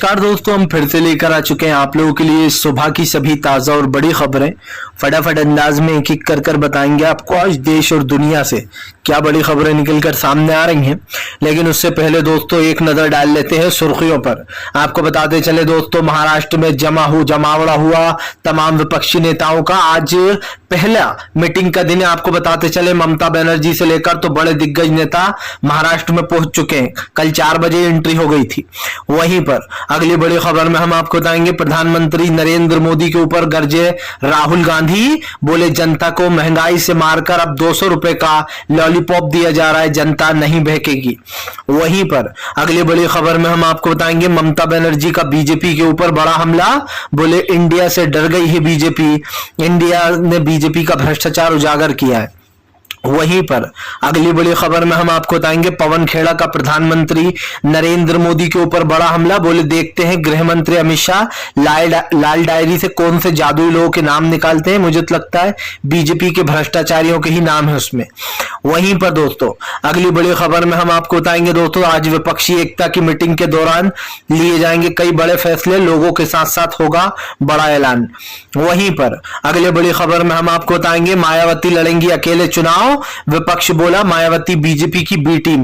नमस्कार दोस्तों, हम फिर से लेकर आ चुके हैं आप लोगों के लिए सुबह की सभी ताजा और बड़ी खबरें। फटाफट अंदाज में एक एक कर बताएंगे आपको आज देश और दुनिया से क्या बड़ी खबरें निकलकर सामने आ रही हैं। लेकिन उससे पहले दोस्तों एक नजर डाल लेते हैं सुर्खियों पर। आपको बताते चले दोस्तों, महाराष्ट्र में जमावड़ा हुआ तमाम विपक्षी नेताओं का आज पहला मीटिंग का दिन है। आपको बताते चले ममता बनर्जी से लेकर तो बड़े दिग्गज नेता महाराष्ट्र में पहुंच चुके हैं। कल 4 बजे एंट्री हो गई थी। वहीं पर अगली बड़ी खबर में हम आपको बताएंगे, प्रधानमंत्री नरेंद्र मोदी के ऊपर गरजे राहुल गांधी। बोले जनता को महंगाई से मारकर अब 200 रुपए का लॉलीपॉप दिया जा रहा है, जनता नहीं बहकेगी। वहीं पर अगली बड़ी खबर में हम आपको बताएंगे, ममता बनर्जी का बीजेपी के ऊपर बड़ा हमला। बोले इंडिया से डर गई है बीजेपी, इंडिया ने बीजेपी का भ्रष्टाचार उजागर किया है। वहीं पर अगली बड़ी खबर में हम आपको बताएंगे, पवन खेड़ा का प्रधानमंत्री नरेंद्र मोदी के ऊपर बड़ा हमला। बोले देखते हैं गृह मंत्री अमित शाह लाल डायरी से कौन से जादुई लोगों के नाम निकालते हैं। मुझे तो लगता है बीजेपी के भ्रष्टाचारियों के ही नाम है उसमें। वहीं पर दोस्तों अगली बड़ी खबर में हम आपको बताएंगे दोस्तों, आज विपक्षी एकता की मीटिंग के दौरान लिए जाएंगे कई बड़े फैसले, लोगों के साथ साथ होगा बड़ा ऐलान। वहीं पर अगली बड़ी खबर में हम आपको बताएंगे, मायावती लड़ेंगी अकेले चुनाव। विपक्ष बोला मायावती बीजेपी की बी टीम।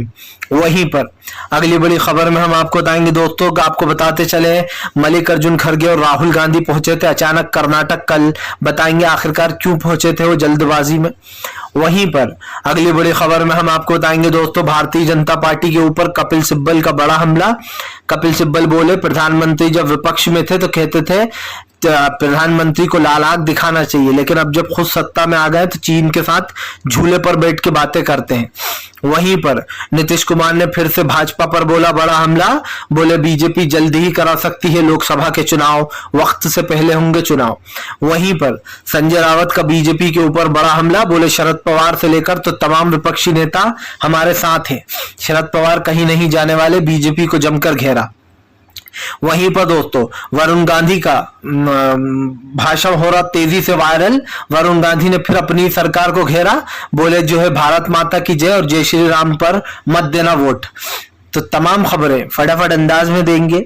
वहीं पर अगली बड़ी खबर में हम आपको बताएंगे दोस्तों, आपको बताते चले मल्लिकार्जुन खड़गे और राहुल गांधी पहुंचे थे अचानक कर्नाटक। कल बताएंगे आखिरकार क्यों पहुंचे थे वो जल्दबाजी में। वहीं पर अगली बड़ी खबर में हम आपको बताएंगे दोस्तों, भारतीय जनता पार्टी के ऊपर कपिल सिब्बल का बड़ा हमला। कपिल सिब्बल बोले प्रधानमंत्री जब विपक्ष में थे तो कहते थे प्रधानमंत्री को लाल आंख दिखाना चाहिए, लेकिन अब जब खुद सत्ता में आ गए तो चीन के साथ झूले पर बैठ के बातें करते हैं। वहीं पर नीतीश कुमार ने फिर से भाजपा पर बोला बड़ा हमला। बोले बीजेपी जल्दी ही करा सकती है लोकसभा के चुनाव, वक्त से पहले होंगे चुनाव। वहीं पर संजय रावत का बीजेपी के ऊपर बड़ा हमला। बोले शरद पवार से लेकर तो तमाम विपक्षी नेता हमारे साथ हैं, शरद पवार कहीं नहीं जाने वाले, बीजेपी को जमकर घेरा। वहीं पर दोस्तों वरुण गांधी का भाषण हो रहा तेजी से वायरल। वरुण गांधी ने फिर अपनी सरकार को घेरा। बोले जो है भारत माता की जय और जय श्री राम पर मत देना वोट। तो तमाम खबरें फटाफट अंदाज में देंगे,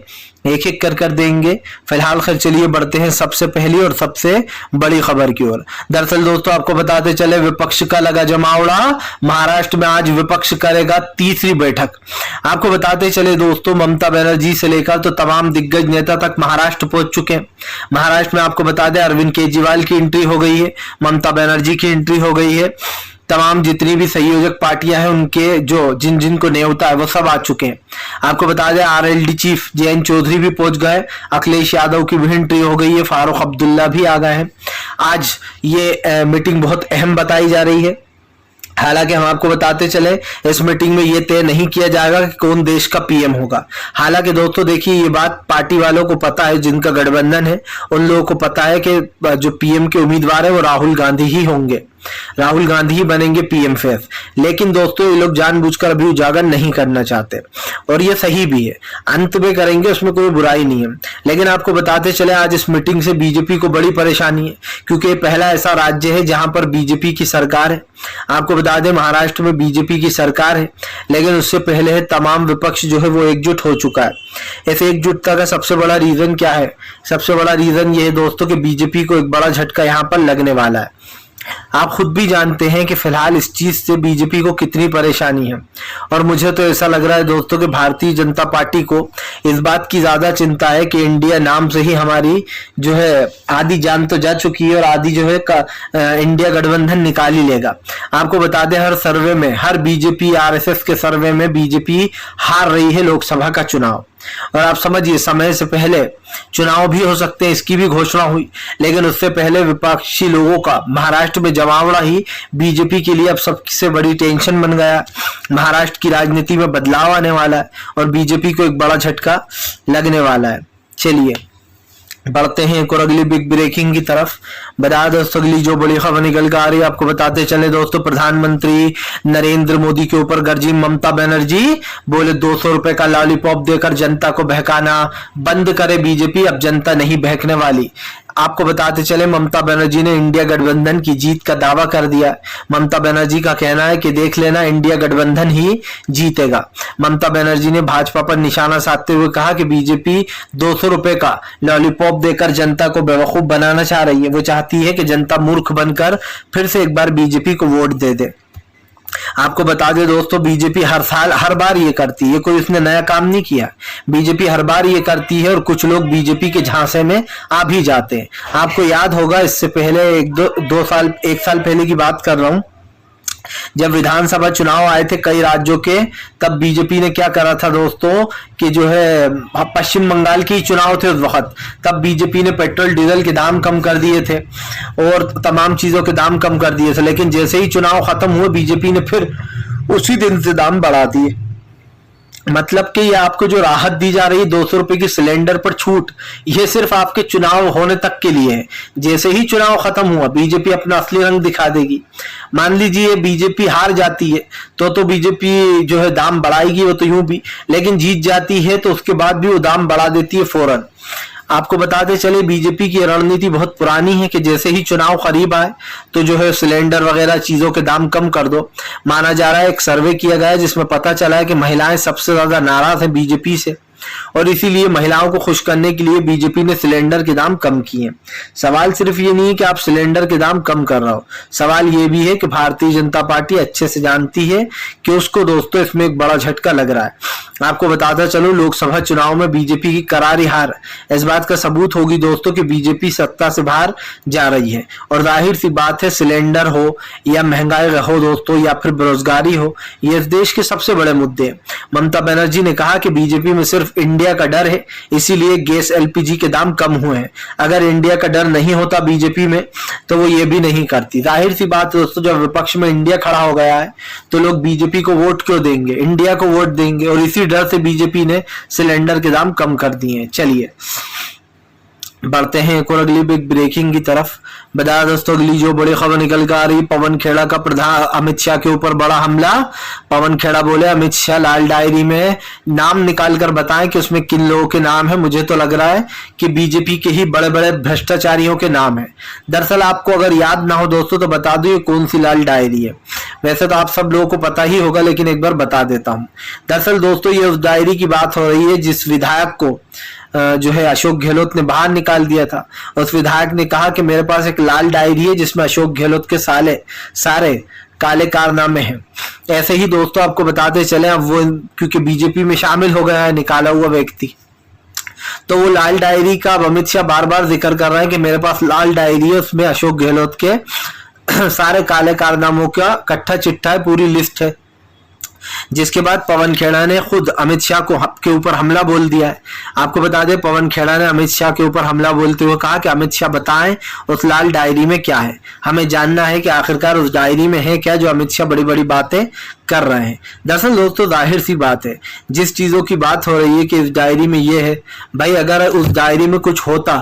एक एक कर देंगे। फिलहाल खैर चलिए बढ़ते हैं सबसे पहली और सबसे बड़ी खबर की ओर। दरअसल दोस्तों आपको बताते चले, विपक्ष का लगा जमावड़ा। महाराष्ट्र में आज विपक्ष करेगा तीसरी बैठक। आपको बताते चले दोस्तों, ममता बनर्जी से लेकर तो तमाम दिग्गज नेता तक महाराष्ट्र पहुंच चुके हैं। महाराष्ट्र में आपको बता दें अरविंद केजरीवाल की एंट्री हो गई है, ममता बनर्जी की एंट्री हो गई है। तमाम जितनी भी संयोजक पार्टियां हैं उनके जो जिन को न्योता है वो सब आ चुके हैं। आपको बता दें आरएलडी चीफ जयंत चौधरी भी पहुंच गए, अखिलेश यादव की भी एंट्री हो गई है, फारूक अब्दुल्ला भी आ गए हैं। आज ये मीटिंग बहुत अहम बताई जा रही है। हालांकि हम आपको बताते चले इस मीटिंग में ये तय नहीं किया जाएगा कि कौन देश का पीएम होगा। हालांकि दोस्तों देखिए ये बात पार्टी वालों को पता है, जिनका गठबंधन है उन लोगों को पता है कि जो पीएम के उम्मीदवार है वो राहुल गांधी ही होंगे, राहुल गांधी ही बनेंगे पीएम फेस। लेकिन दोस्तों ये लोग जानबूझकर अभी उजागर नहीं करना चाहते और ये सही भी है, अंत में करेंगे उसमें कोई बुराई नहीं है। लेकिन आपको बताते चले आज इस मीटिंग से बीजेपी को बड़ी परेशानी है, क्योंकि ये पहला ऐसा राज्य है जहां पर बीजेपी की सरकार है। आपको बता दें महाराष्ट्र में बीजेपी की सरकार है, लेकिन उससे पहले है तमाम विपक्ष जो है वो एकजुट हो चुका है। ऐसे एकजुटता का सबसे बड़ा रीजन क्या है? सबसे बड़ा रीजन ये है दोस्तों कि बीजेपी को एक बड़ा झटका यहाँ पर लगने वाला है। आप खुद भी जानते हैं कि फिलहाल इस चीज से बीजेपी को कितनी परेशानी है, और मुझे तो ऐसा लग रहा है दोस्तों कि भारतीय जनता पार्टी को इस बात की ज्यादा चिंता है कि इंडिया नाम से ही हमारी जो है आधी जान तो जा चुकी है और आधी जो है इंडिया गठबंधन निकाल ही लेगा। आपको बता दें हर सर्वे में, हर बीजेपी आरएसएस के सर्वे में बीजेपी हार रही है लोकसभा का चुनाव। और आप समझिए समय से पहले चुनाव भी हो सकते हैं, इसकी भी घोषणा हुई, लेकिन उससे पहले विपक्षी लोगों का महाराष्ट्र में जमावड़ा ही बीजेपी के लिए अब सबसे बड़ी टेंशन बन गया। महाराष्ट्र की राजनीति में बदलाव आने वाला है और बीजेपी को एक बड़ा झटका लगने वाला है। चलिए बढ़ते हैं एक और अगली बिग ब्रेकिंग की तरफ। बता दोस्तों अगली जो बड़ी खबर निकल कर आ रही है आपको बताते चले दोस्तों, प्रधानमंत्री नरेंद्र मोदी के ऊपर गरजी ममता बनर्जी। बोले 200 रुपए का लॉलीपॉप देकर जनता को बहकाना बंद करे बीजेपी, अब जनता नहीं बहकने वाली। आपको बताते चले ममता बनर्जी ने इंडिया गठबंधन की जीत का दावा कर दिया। ममता बनर्जी का कहना है कि देख लेना इंडिया गठबंधन ही जीतेगा। ममता बनर्जी ने भाजपा पर निशाना साधते हुए कहा कि बीजेपी 200 रुपए का लॉलीपॉप देकर जनता को बेवकूफ बनाना चाह रही है। वो चाहती है कि जनता मूर्ख बनकर फिर से एक बार बीजेपी को वोट दे दे। आपको बता दें दोस्तों, बीजेपी हर बार ये करती है, कोई उसने नया काम नहीं किया। बीजेपी हर बार ये करती है और कुछ लोग बीजेपी के झांसे में आ भी जाते हैं। आपको याद होगा इससे पहले एक साल पहले की बात कर रहा हूं, जब विधानसभा चुनाव आए थे कई राज्यों के, तब बीजेपी ने क्या करा था दोस्तों कि जो है पश्चिम बंगाल के चुनाव थे उस वक्त, तब बीजेपी ने पेट्रोल डीजल के दाम कम कर दिए थे और तमाम चीजों के दाम कम कर दिए थे। लेकिन जैसे ही चुनाव खत्म हुए बीजेपी ने फिर उसी दिन से दाम बढ़ा दिए। मतलब कि ये आपको जो राहत दी जा रही है 200 रुपए की सिलेंडर पर छूट, ये सिर्फ आपके चुनाव होने तक के लिए है। जैसे ही चुनाव खत्म हुआ बीजेपी अपना असली रंग दिखा देगी। मान लीजिए बीजेपी हार जाती है तो बीजेपी जो है दाम बढ़ाएगी, वो तो यूं भी, लेकिन जीत जाती है तो उसके बाद भी वो दाम बढ़ा देती है फौरन। आपको बताते चले बीजेपी की रणनीति बहुत पुरानी है कि जैसे ही चुनाव करीब आए तो जो है सिलेंडर वगैरह चीजों के दाम कम कर दो। माना जा रहा है, एक सर्वे किया गया है जिसमें पता चला है कि महिलाएं सबसे ज्यादा नाराज हैं बीजेपी से और इसीलिए महिलाओं को खुश करने के लिए बीजेपी ने सिलेंडर के दाम कम किए। सवाल सिर्फ ये नहीं है कि आप सिलेंडर के दाम कम कर रहे हो, सवाल ये भी है कि भारतीय जनता पार्टी अच्छे से जानती है कि उसको दोस्तों इसमें एक बड़ा झटका लग रहा है। आपको बताता चलो लोकसभा चुनाव में बीजेपी की करारी हार इस बात का सबूत होगी दोस्तों कि बीजेपी सत्ता से बाहर जा रही है। और जाहिर सी बात है, सिलेंडर हो या महंगाई हो दोस्तों या फिर बेरोजगारी हो, ये इस देश के सबसे बड़े मुद्दे हैं। ममता बनर्जी ने कहा कि बीजेपी में सिर्फ इंडिया का डर है, इसीलिए गैस एलपीजी के दाम कम हुए हैं। अगर इंडिया का डर नहीं होता बीजेपी में तो वो ये भी नहीं करती। जाहिर सी बात दोस्तों, जब विपक्ष में इंडिया खड़ा हो गया है तो लोग बीजेपी को वोट क्यों देंगे, इंडिया को वोट देंगे और इसी डर से बीजेपी ने सिलेंडर के दाम कम कर दिए हैं। चलिए बढ़ते हैं एक और अगली बिग ब्रेकिंग की तरफ। बता दोस्तों अगली जो बड़ी खबर निकल कर आ रही, पवन खेड़ा का प्रधान अमित शाह के ऊपर बड़ा हमला। पवन खेड़ा बोले अमित शाह लाल डायरी में नाम निकाल कर बताएं कि उसमें किन लोगों के नाम है। मुझे तो लग रहा है कि बीजेपी के ही बड़े बड़े भ्रष्टाचारियों के नाम है। दरअसल आपको अगर याद ना हो दोस्तों तो बता दो ये कौन सी लाल डायरी है। वैसे तो आप सब लोगों को पता ही होगा लेकिन एक बार बता देता हूं। दरअसल दोस्तों ये उस डायरी की बात हो रही है जिस विधायक को जो है अशोक गहलोत ने बाहर निकाल दिया था। उस विधायक ने कहा कि मेरे पास एक लाल डायरी है जिसमें अशोक गहलोत के सारे काले कारनामे हैं। ऐसे ही दोस्तों आपको बताते चले, अब वो क्योंकि बीजेपी में शामिल हो गया है निकाला हुआ व्यक्ति, तो वो लाल डायरी का अब अमित शाह बार बार जिक्र कर रहे हैं कि मेरे पास लाल डायरी है, उसमें अशोक गहलोत के सारे काले कारनामों का कट्ठा चिट्ठा है, पूरी लिस्ट है। जिसके बाद पवन खेड़ा ने खुद अमित शाह के ऊपर हमला बोल दिया है। आपको बता दें पवन खेड़ा ने अमित शाह के ऊपर हमला बोलते हुए कहा कि अमित शाह बताएं उस लाल डायरी में क्या है, हमें जानना है कि आखिरकार उस डायरी में है क्या जो अमित शाह बड़ी बड़ी बातें कर रहे हैं। दरअसल दोस्तों जाहिर सी बात है, जिस चीजों की बात हो रही है कि इस डायरी में ये है, भाई अगर उस डायरी में कुछ होता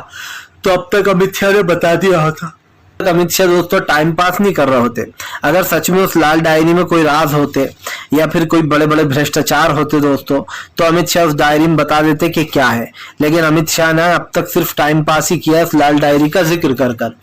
तो अब तक अमित शाह ने बता दिया होता। अमित शाह दोस्तों टाइम पास नहीं कर रहे होते। अगर सच में उस लाल डायरी में कोई राज होते या फिर कोई बड़े बड़े भ्रष्टाचार होते दोस्तों तो अमित शाह उस डायरी में बता देते कि क्या है। लेकिन अमित शाह ने अब तक सिर्फ टाइम पास ही किया उस लाल डायरी का जिक्र कर कर,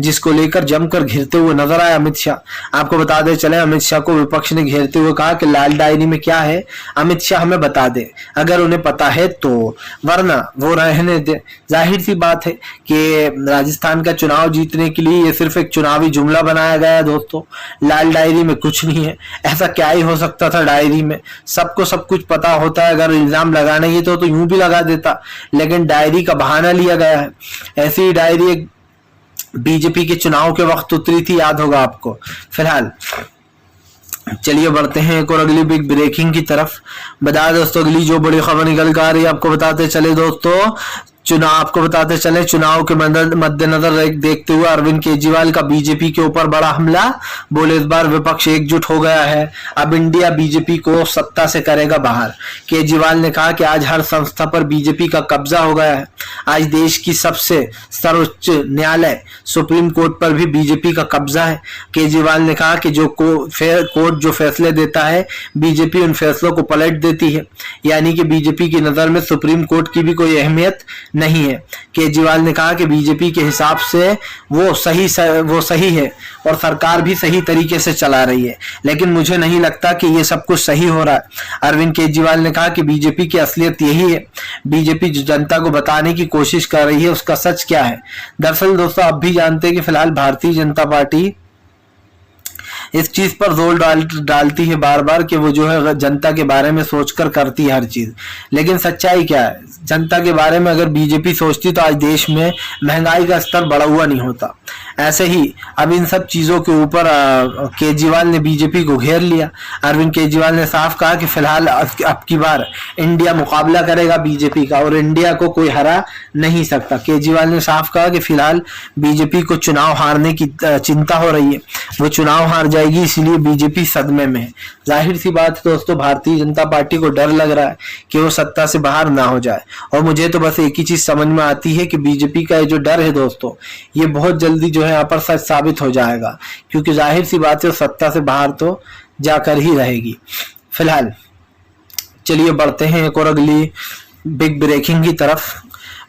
जिसको लेकर जमकर घिरते हुए नजर आए अमित शाह। आपको बता दे चले अमित शाह को विपक्ष ने घेरते हुए कहा कि लाल डायरी में क्या है अमित शाह हमें बता दे, अगर उन्हें पता है तो, वरना वो रहने दे। जाहिर सी बात है कि राजस्थान का चुनाव जीतने के लिए ये सिर्फ एक चुनावी जुमला बनाया गया है दोस्तों। लाल डायरी में कुछ नहीं है, ऐसा क्या ही हो सकता था डायरी में, सबको सब कुछ पता होता है। अगर इल्जाम लगाना ही तो यूं भी लगा देता, लेकिन डायरी का बहाना लिया गया है। ऐसी ही डायरी एक बीजेपी के चुनाव के वक्त उतरी थी, याद होगा आपको। फिलहाल चलिए बढ़ते हैं एक और अगली बिग ब्रेकिंग की तरफ। बता दोस्तों अगली जो बड़ी खबर निकल कर आ रही है आपको बताते चले दोस्तों, आपको बताते चले चुनाव के मद्देनजर देखते हुए अरविंद केजरीवाल का बीजेपी के ऊपर बड़ा हमला। बोले इस बार विपक्ष एकजुट हो गया है, अब इंडिया बीजेपी को सत्ता से करेगा बाहर। केजरीवाल ने कहा कि आज हर संस्था पर बीजेपी का कब्जा हो गया है। आज देश की सबसे सर्वोच्च न्यायालय सुप्रीम कोर्ट पर भी बीजेपी का कब्जा है। केजरीवाल ने कहा कि जो कोर्ट जो फैसले देता है बीजेपी उन फैसलों को पलट देती है, यानी कि बीजेपी की नजर में सुप्रीम कोर्ट की भी कोई अहमियत नहीं है। केजरीवाल ने कहा कि बीजेपी के हिसाब से वो सही है और सरकार भी सही तरीके से चला रही है, लेकिन मुझे नहीं लगता कि ये सब कुछ सही हो रहा है। अरविंद केजरीवाल ने कहा कि बीजेपी की असलियत यही है, बीजेपी जो जनता को बताने की कोशिश कर रही है उसका सच क्या है। दरअसल दोस्तों आप भी जानते हैं कि फिलहाल भारतीय जनता पार्टी इस चीज पर जोर डालती है बार बार कि वो जो है जनता के बारे में सोचकर करती है हर चीज, लेकिन सच्चाई क्या है? जनता के बारे में अगर बीजेपी सोचती तो आज देश में महंगाई का स्तर बढ़ा हुआ नहीं होता। ऐसे ही अब इन सब चीजों के ऊपर केजरीवाल ने बीजेपी को घेर लिया। अरविंद केजरीवाल ने साफ कहा कि फिलहाल अब की बार इंडिया मुकाबला करेगा बीजेपी का और इंडिया को कोई हरा नहीं सकता। केजरीवाल ने साफ कहा कि फिलहाल बीजेपी को चुनाव हारने की चिंता हो रही है, वो चुनाव हार जाएगी, इसलिए बीजेपी सदमे में है। जाहिर सी बात है दोस्तों, भारतीय जनता पार्टी को डर लग रहा है कि वो सत्ता से बाहर ना हो जाए, और मुझे तो बस एक ही चीज समझ में आती है कि बीजेपी का ये जो डर है दोस्तों, ये बहुत जल्दी जो है यहाँ पर सच साबित हो जाएगा, क्योंकि जाहिर सी बात है सत्ता से बाहर तो जाकर ही रहेगी। फिलहाल चलिए बढ़ते हैं एक और अगली बिग ब्रेकिंग की तरफ।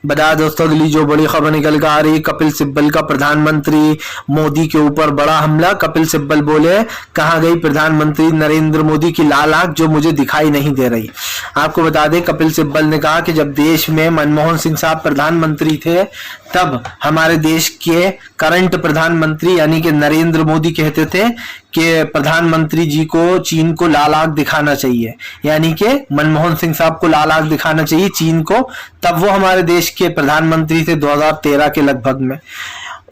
बता दोस्तों अगली जो बड़ी खबर निकल कर आ रही, कपिल सिब्बल का प्रधानमंत्री मोदी के ऊपर बड़ा हमला। कपिल सिब्बल बोले, कहां गई प्रधानमंत्री नरेंद्र मोदी की लाल आंख जो मुझे दिखाई नहीं दे रही। आपको बता दें कपिल सिब्बल ने कहा कि जब देश में मनमोहन सिंह साहब प्रधानमंत्री थे तब हमारे देश के करंट प्रधानमंत्री यानी कि नरेंद्र मोदी कहते थे कि प्रधानमंत्री जी को चीन को लाल आंख दिखाना चाहिए, यानी कि मनमोहन सिंह साहब को लाल आंख दिखाना चाहिए चीन को, तब वो हमारे देश के प्रधानमंत्री थे 2013 के लगभग में।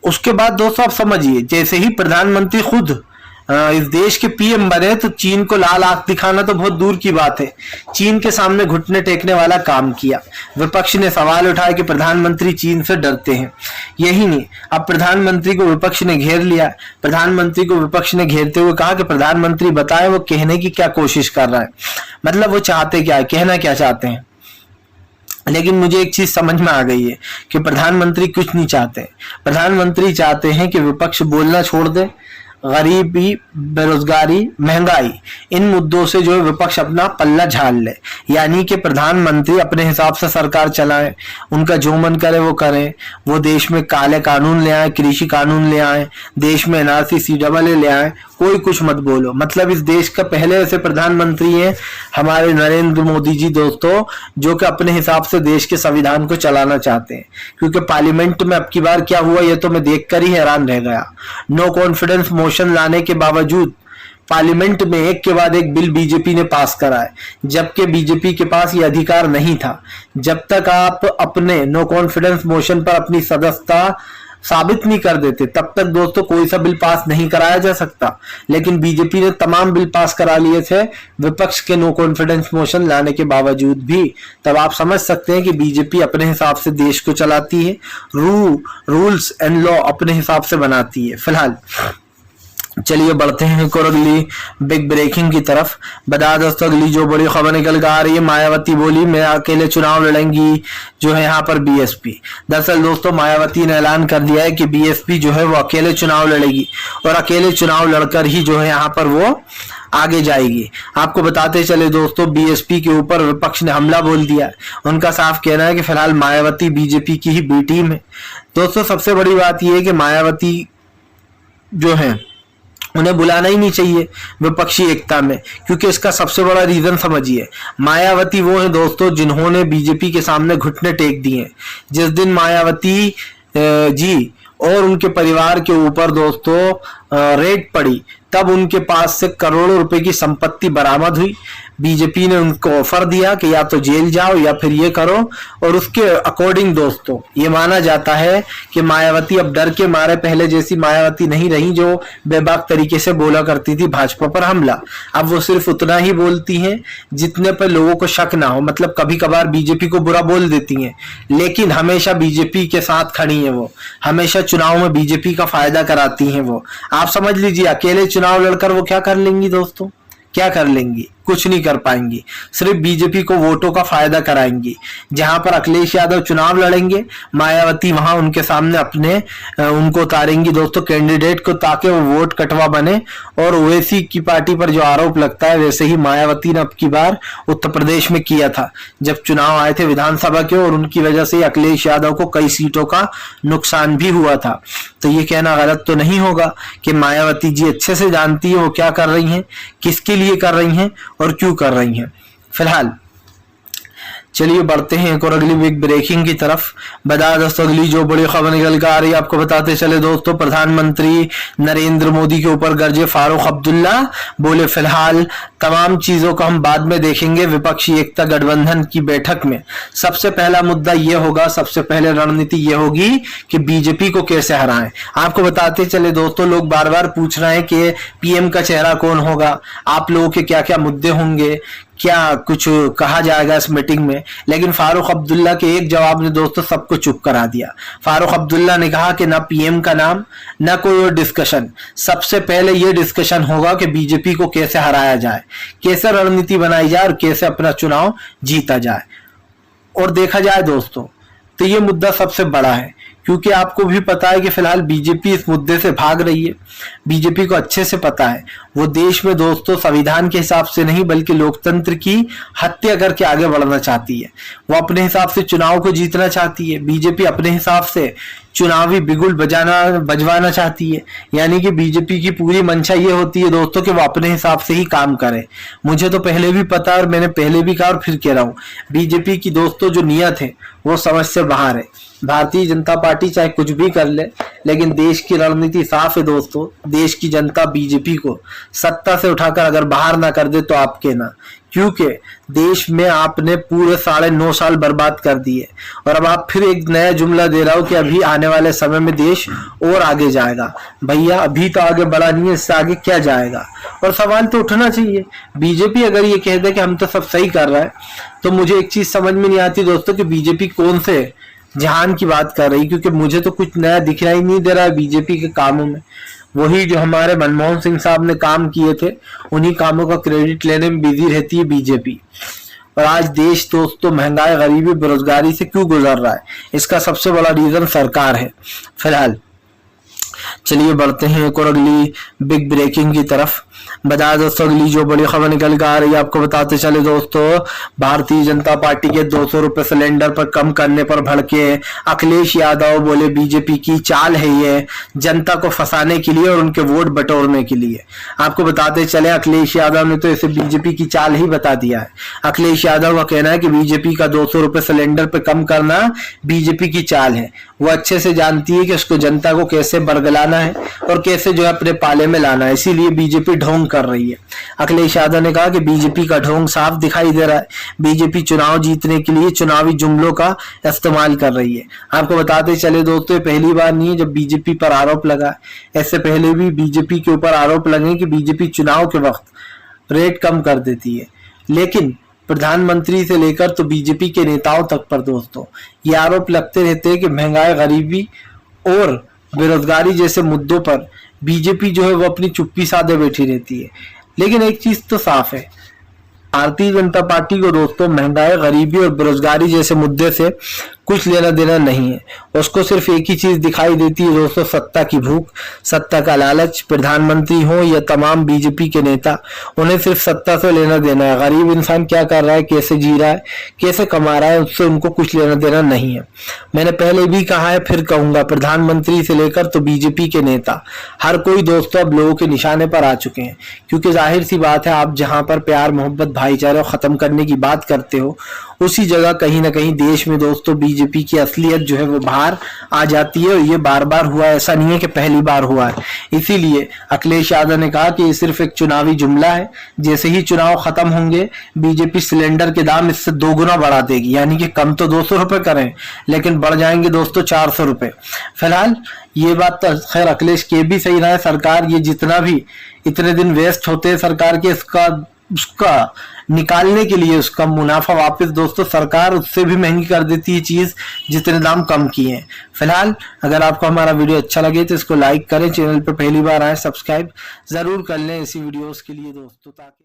उसके बाद दोस्तों आप समझिए, जैसे ही प्रधानमंत्री खुद इस देश के पीएम बने तो चीन को लाल आंख दिखाना तो बहुत दूर की बात है, चीन के सामने घुटने टेकने वाला काम किया। विपक्ष ने सवाल उठाया कि प्रधानमंत्री चीन से डरते हैं। यही नहीं, अब प्रधानमंत्री को विपक्ष ने घेर लिया। प्रधानमंत्री को विपक्ष ने घेरते हुए कहा कि प्रधानमंत्री बताए वो कहने की क्या कोशिश कर रहा है, मतलब वो चाहते क्या है, कहना क्या चाहते हैं। लेकिन मुझे एक चीज समझ में आ गई है कि प्रधानमंत्री कुछ नहीं चाहते। प्रधानमंत्री चाहते हैं कि विपक्ष बोलना छोड़ दे, गरीबी, बेरोजगारी, महंगाई, इन मुद्दों से जो है विपक्ष अपना पल्ला झाड़ ले, यानी कि प्रधानमंत्री अपने हिसाब से सरकार चलाएं, उनका जो मन करे वो करें। वो देश में काले कानून ले आए, कृषि कानून ले आए, देश में एनआरसी सीएए ले आए, कोई कुछ मत बोलो। मतलब इस देश का पहले ऐसे प्रधानमंत्री हैं हमारे नरेंद्र मोदी जी दोस्तों, जो कि अपने हिसाब से देश के संविधान को चलाना चाहते हैं। क्योंकि पार्लियामेंट में अब की बार क्या हुआ ये तो मैं देखकर ही हैरान रह गया। नो कॉन्फिडेंस मोशन लाने के बावजूद पार्लियामेंट में एक के बाद एक बिल बीजेपी ने पास कराए, जबकि बीजेपी के पास ये अधिकार नहीं था। जब तक आप अपने नो कॉन्फिडेंस मोशन पर अपनी सदस्यता साबित नहीं कर देते तब तक दोस्तों कोई सा बिल पास नहीं कराया जा सकता। लेकिन बीजेपी ने तमाम बिल पास करा लिए थे विपक्ष के नो कॉन्फिडेंस मोशन लाने के बावजूद भी। तब आप समझ सकते हैं कि बीजेपी अपने हिसाब से देश को चलाती है, रूल्स एंड लॉ अपने हिसाब से बनाती है। फिलहाल चलिए बढ़ते हैं एक और अगली बिग ब्रेकिंग की तरफ। बता दोस्तों अगली जो बड़ी खबर निकल कर आ रही है, मायावती बोली मैं अकेले चुनाव लड़ेंगी जो है यहाँ पर बीएसपी। दरअसल दोस्तों मायावती ने ऐलान कर दिया है कि बीएसपी जो है वो अकेले चुनाव लड़ेगी और अकेले चुनाव लड़कर ही जो है यहाँ पर वो आगे जाएगी। आपको बताते चले दोस्तों बीएसपी के ऊपर विपक्ष ने हमला बोल दिया। उनका साफ कहना है कि फिलहाल मायावती बीजेपी की ही बी टीम है। दोस्तों सबसे बड़ी बात यह है कि मायावती जो है उन्हें बुलाना ही नहीं चाहिए विपक्षी एकता में, क्योंकि इसका सबसे बड़ा रीजन समझिए, मायावती वो है दोस्तों जिन्होंने बीजेपी के सामने घुटने टेक दिए। जिस दिन मायावती जी और उनके परिवार के ऊपर दोस्तों रेड पड़ी तब उनके पास से करोड़ों रुपए की संपत्ति बरामद हुई। बीजेपी ने उनको ऑफर दिया कि या तो जेल जाओ या फिर ये करो, और उसके अकॉर्डिंग दोस्तों ये माना जाता है कि मायावती अब डर के मारे पहले जैसी मायावती नहीं रही जो बेबाक तरीके से बोला करती थी भाजपा पर हमला। अब वो सिर्फ उतना ही बोलती हैं जितने पर लोगों को शक ना हो। मतलब कभी कभार बीजेपी को बुरा बोल देती हैं, लेकिन हमेशा बीजेपी के साथ खड़ी है वो, हमेशा चुनाव में बीजेपी का फायदा कराती हैं वो। आप समझ लीजिए अकेले चुनाव लड़कर वो क्या कर लेंगी दोस्तों, क्या कर लेंगी। कुछ नहीं कर पाएंगी, सिर्फ बीजेपी को वोटों का फायदा कराएंगी। जहां पर अखिलेश यादव चुनाव लड़ेंगे, मायावती वहां उनके सामने अपने उनको उतारेंगी दोस्तों कैंडिडेट को, ताकि वो वोट कटवा बने। और ओवैसी की पार्टी पर जो आरोप लगता है, वैसे ही मायावती ने अब की बार उत्तर प्रदेश में किया था जब चुनाव आए थे विधानसभा के, और उनकी वजह से अखिलेश यादव को कई सीटों का नुकसान भी हुआ था। तो ये कहना गलत तो नहीं होगा कि मायावती जी अच्छे से जानती है वो क्या कर रही हैं, किसके लिए कर रही हैं और क्यों कर रही हैं। फिलहाल चलिए बढ़ते हैं एक और अगली बिग ब्रेकिंग की तरफ। बता दोस्तों अगली जो बड़ी खबर निकल कर आ रही है आपको बताते चले दोस्तों, प्रधानमंत्री नरेंद्र मोदी के ऊपर गरजे फारूक अब्दुल्ला, बोले फिलहाल तमाम चीजों को हम बाद में देखेंगे। विपक्षी एकता गठबंधन की बैठक में सबसे पहला मुद्दा यह होगा, सबसे पहले रणनीति यह होगी कि बीजेपी को कैसे हराएं। आपको बताते चले दोस्तों, लोग बार बार पूछ रहे हैं कि पीएम का चेहरा कौन होगा, आप लोगों के क्या क्या मुद्दे होंगे, क्या कुछ कहा जाएगा इस मीटिंग में। लेकिन फारूक अब्दुल्ला के एक जवाब ने दोस्तों सबको चुप करा दिया। फारूक अब्दुल्ला ने कहा कि ना पीएम का नाम, ना कोई और डिस्कशन, सबसे पहले यह डिस्कशन होगा कि बीजेपी को कैसे हराया जाए, कैसे रणनीति बनाई जाए और कैसे अपना चुनाव जीता जाए। और देखा जाए दोस्तों तो ये मुद्दा सबसे बड़ा है, क्योंकि आपको भी पता है कि फिलहाल बीजेपी इस मुद्दे से भाग रही है। बीजेपी को अच्छे से पता है वो देश में दोस्तों संविधान के हिसाब से नहीं बल्कि लोकतंत्र की हत्या करके आगे बढ़ना चाहती है। वो अपने हिसाब से चुनाव को जीतना चाहती है। बीजेपी अपने हिसाब से चुनावी बिगुल बजवाना चाहती है। यानी कि बीजेपी की पूरी मंशा ये होती है दोस्तों कि वो अपने हिसाब से ही काम करे। मुझे तो पहले भी पता है और मैंने पहले भी कहा और फिर कह रहा हूँ, बीजेपी की दोस्तों जो नियत है वो समझ से बाहर है। भारतीय जनता पार्टी चाहे कुछ भी कर ले, लेकिन देश की रणनीति साफ है दोस्तों। देश की जनता बीजेपी को सत्ता से उठाकर अगर बाहर ना कर दे तो आप कहना, क्योंकि देश में आपने पूरे 9.5 साल बर्बाद कर दिए और अब आप फिर एक नया जुमला दे रहा हो कि अभी आने वाले समय में देश और आगे जाएगा। भैया अभी तो आगे बढ़ा नहीं है, इससे आगे क्या जाएगा। और सवाल तो उठना चाहिए, बीजेपी अगर ये कह दे कि हम तो सब सही कर रहा है, तो मुझे एक चीज समझ में नहीं आती दोस्तों कि बीजेपी कौन से जहान की बात कर रही, क्योंकि मुझे तो कुछ नया दिखाई नहीं दे रहा है बीजेपी के कामों में। वही जो हमारे मनमोहन सिंह साहब ने काम किए थे, उन्हीं कामों का क्रेडिट लेने में बिजी रहती है बीजेपी। और आज देश दोस्तों महंगाई, गरीबी, बेरोजगारी से क्यों गुजर रहा है, इसका सबसे बड़ा रीजन सरकार है। फिलहाल चलिए बढ़ते हैं एक और अगली बिग ब्रेकिंग की तरफ। बता दोस्तों अगली जो बड़ी खबर निकल कर आ रही है आपको बताते चले दोस्तों, भारतीय जनता पार्टी के 200 रुपए सिलेंडर पर कम करने पर भड़के अखिलेश यादव, बोले बीजेपी की चाल है ये जनता को फंसाने के लिए और उनके वोट बटोरने के लिए। आपको बताते चले अखिलेश यादव ने तो इसे बीजेपी की चाल ही बता दिया है। अखिलेश यादव का कहना है कि बीजेपी का 200 रुपए सिलेंडर पर कम करना बीजेपी की चाल है। वो अच्छे से जानती है कि उसको जनता को कैसे बरगलाना है और कैसे जो है अपने पाले में लाना है, इसीलिए बीजेपी ढोंग कर रही है। अखिलेश यादव ने कहा कि बीजेपी का ढोंग साफ दिखाई दे रहा है। बीजेपी चुनाव जीतने के लिए चुनावी जुमलों का इस्तेमाल कर रही है। आपको बताते चले दोस्तों पहली बार नहीं है जब बीजेपी पर आरोप लगा, ऐसे पहले भी बीजेपी के ऊपर आरोप लगे कि बीजेपी चुनाव के वक्त रेट कम कर देती है। लेकिन प्रधानमंत्री से लेकर तो बीजेपी के नेताओं तक पर दोस्तों ये आरोप लगते रहते हैं कि महंगाई, गरीबी और बेरोजगारी जैसे मुद्दों पर बीजेपी जो है वो अपनी चुप्पी साधे बैठी रहती है। लेकिन एक चीज तो साफ है, भारतीय जनता पार्टी को दोस्तों महंगाई, गरीबी और बेरोजगारी जैसे मुद्दे से कुछ लेना देना नहीं है। उसको सिर्फ एक ही चीज दिखाई देती है दोस्तों, सत्ता की भूख, सत्ता का लालच। प्रधानमंत्री हो या तमाम बीजेपी के नेता, उन्हें सिर्फ सत्ता से लेना देना है। गरीब इंसान क्या कर रहा है, कैसे जी रहा है, कैसे कमा रहा है, उससे उनको कुछ लेना देना नहीं है। मैंने पहले भी कहा है, फिर कहूंगा, प्रधानमंत्री से लेकर तो बीजेपी के नेता हर कोई दोस्तों अब लोगों के निशाने पर आ चुके हैं। क्योंकि जाहिर सी बात है, आप जहां पर प्यार, मोहब्बत, भाईचारा खत्म करने की बात करते हो, उसी जगह कहीं ना कहीं देश में दोस्तों बीजेपी की असलियत जो है वो बाहर आ जाती है। और ये बार बार हुआ, ऐसा नहीं है कि पहली बार हुआ है। इसीलिए अखिलेश यादव ने कहा कि ये सिर्फ एक चुनावी जुमला है। जैसे ही चुनाव खत्म होंगे, बीजेपी सिलेंडर के दाम इससे 2 गुना बढ़ा देगी। यानी कि कम तो 200 रुपए करें, लेकिन बढ़ जाएंगे दोस्तों 400 रुपए। फिलहाल ये बात तो खैर अखिलेश के भी सही रहा है, सरकार ये जितना भी इतने दिन वेस्ट होते हैं सरकार के, उसका निकालने के लिए उसका मुनाफा वापस दोस्तों सरकार उससे भी महंगी कर देती है चीज जितने दाम कम किए हैं। फिलहाल अगर आपको हमारा वीडियो अच्छा लगे तो इसको लाइक करें, चैनल पर पहली बार आए सब्सक्राइब जरूर कर लें इसी वीडियोस के लिए दोस्तों, ताकि